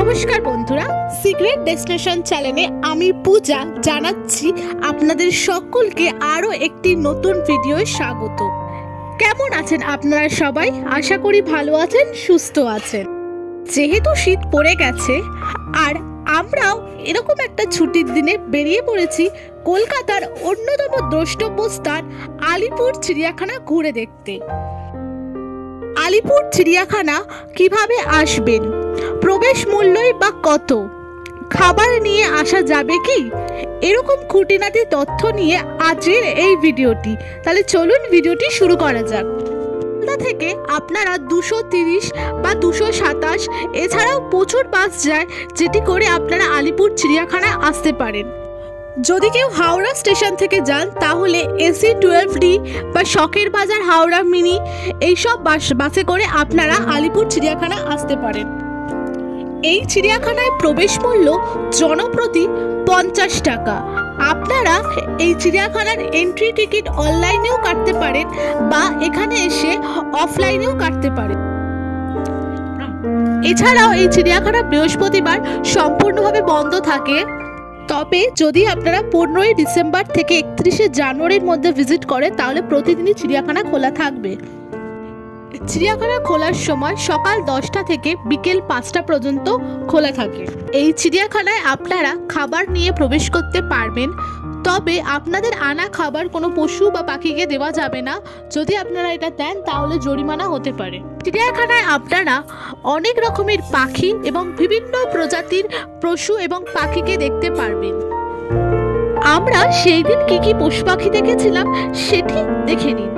নমস্কার বন্ধুরা, secret destination চ্যানেলে আমি পূজা জানাচ্ছি আপনাদের সকলকে আরও একটি নতুন ভিডিওয় স্বাগত। কেমন আছেন আপনারা সবাই? আশা করি ভালো আছেন, সুস্থ আছেন। যেহেতু শীত পড়ে গেছে আর আমরাও এরকম একটা ছুটির দিনে বেরিয়ে পড়েছি কলকাতার অন্যতম দ্রষ্টব্য স্থান আলিপুর চিড়িয়াখানা ঘুরে দেখতে। আলিপুর চিড়িয়াখানা কিভাবে আসবেন, প্রবেশ মূল্যই বা কত, খাবার নিয়ে আসা যাবে কি, এরকম খুঁটিনাটি তথ্য নিয়ে আজকের এই ভিডিওটি। তাহলে চলুন ভিডিওটি শুরু করা যাক। কলকাতা থেকে আপনারা 230 বা 227 এছাড়াও প্রচুর বাস যায় যেটি করে আপনারা আলিপুর চিড়িয়াখানায় আসতে পারেন। যদি কেউ হাওড়া স্টেশন থেকে যান তাহলে এসি 12D বা শখের বাজার হাওড়া মিনি এইসব বাসে করে আপনারা আলিপুর চিড়িয়াখানা আসতে পারেন। এই চিড়িয়াখানায় প্রবেশ মূল্য জনপ্রতি 50 টাকা। আপনারা এই চিড়িয়াখানার এন্ট্রি টিকিট অনলাইনেও কাটতে পারেন বা এখানে এসে অফলাইনেও কাটতে পারেন। এছাড়াও এই চিড়িয়াখানা বৃহস্পতিবার সম্পূর্ণভাবে বন্ধ থাকে। তবে যদি আপনারা 15ই ডিসেম্বর থেকে 31শে জানুয়ারির মধ্যে ভিজিট করেন তাহলে প্রতিদিনই চিড়িয়াখানা খোলা থাকবে। চিড়িয়াখানা খোলার সময় সকাল 10টা থেকে বিকেল 5টা পর্যন্ত খোলা থাকে। এই চিড়িয়াখানায় আপনারা খাবার নিয়ে প্রবেশ করতে পারবেন, তবে আপনাদের আনা খাবার কোনো পশু বা পাখিকে দেওয়া যাবে না। যদি আপনারা এটা দেন তাহলে জরিমানা হতে পারে। চিড়িয়াখানায় আপনারা অনেক রকমের পাখি এবং বিভিন্ন প্রজাতির পশু এবং পাখিকে দেখতে পারবেন। আমরা সেই দিন কি পশু পাখি দেখেছিলাম সেটি দেখে নিন।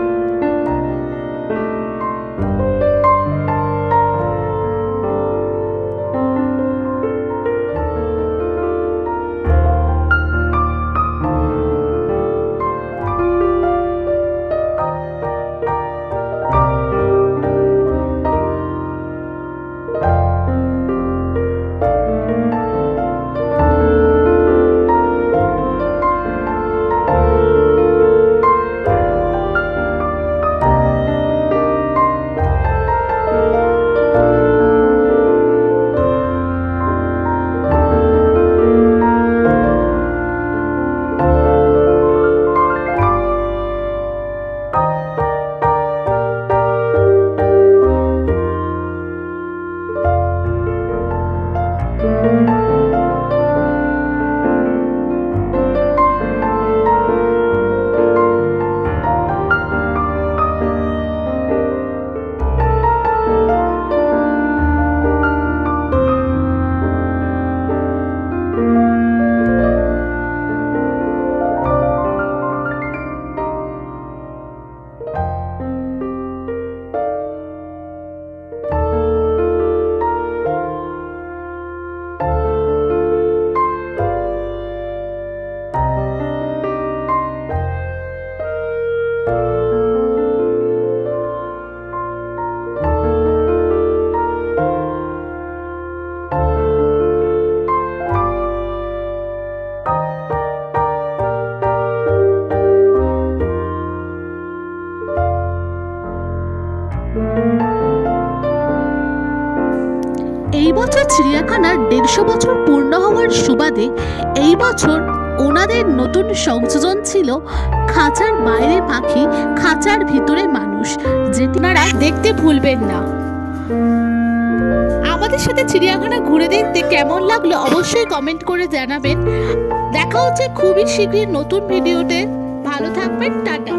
এই বছর চিড়িয়াখানার 150 বছর পূর্ণ হওয়ার সুবাদে এই বছর ওনাদের নতুন সংযোজন ছিল খাঁচার বাইরে পাখি, খাঁচার ভিতরে মানুষ, যেটি আপনারা দেখতে ভুলবেন না। আমাদের সাথে চিড়িয়াখানা ঘুরে দেখতে কেমন লাগলো অবশ্যই কমেন্ট করে জানাবেন। দেখা হচ্ছে খুবই শীঘ্রই নতুন ভিডিওতে। ভালো থাকবেন, টাটা।